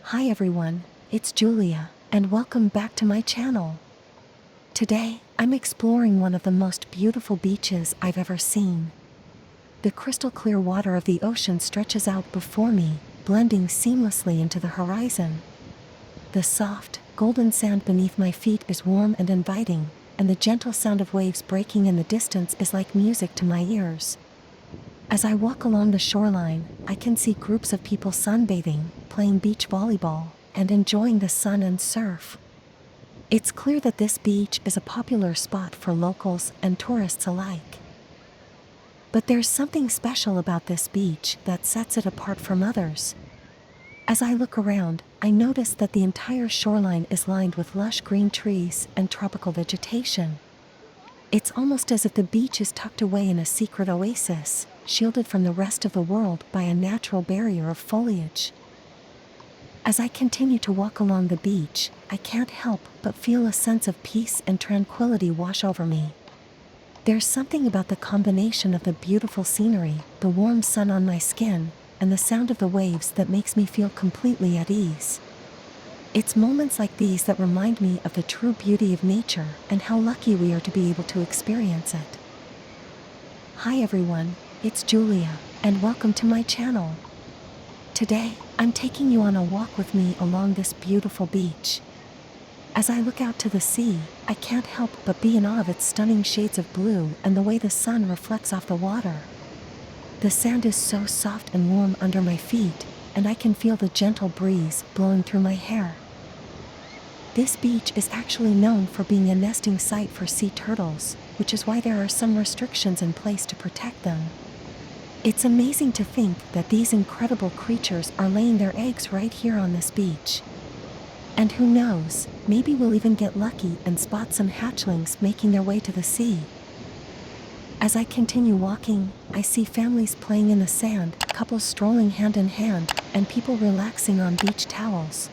Hi everyone, it's Julia, and welcome back to my channel. Today, I'm exploring one of the most beautiful beaches I've ever seen. The crystal clear water of the ocean stretches out before me, blending seamlessly into the horizon. The soft, golden sand beneath my feet is warm and inviting, and the gentle sound of waves breaking in the distance is like music to my ears. As I walk along the shoreline, I can see groups of people sunbathing, playing beach volleyball, and enjoying the sun and surf. It's clear that this beach is a popular spot for locals and tourists alike. But there's something special about this beach that sets it apart from others. As I look around, I notice that the entire shoreline is lined with lush green trees and tropical vegetation. It's almost as if the beach is tucked away in a secret oasis, shielded from the rest of the world by a natural barrier of foliage. As I continue to walk along the beach, I can't help but feel a sense of peace and tranquility wash over me. There's something about the combination of the beautiful scenery, the warm sun on my skin, and the sound of the waves that makes me feel completely at ease. It's moments like these that remind me of the true beauty of nature and how lucky we are to be able to experience it. Hi everyone, it's Julia, and welcome to my channel. Today, I'm taking you on a walk with me along this beautiful beach. As I look out to the sea, I can't help but be in awe of its stunning shades of blue and the way the sun reflects off the water. The sand is so soft and warm under my feet, and I can feel the gentle breeze blowing through my hair. This beach is actually known for being a nesting site for sea turtles, which is why there are some restrictions in place to protect them. It's amazing to think that these incredible creatures are laying their eggs right here on this beach. And who knows, maybe we'll even get lucky and spot some hatchlings making their way to the sea. As I continue walking, I see families playing in the sand, couples strolling hand in hand, and people relaxing on beach towels.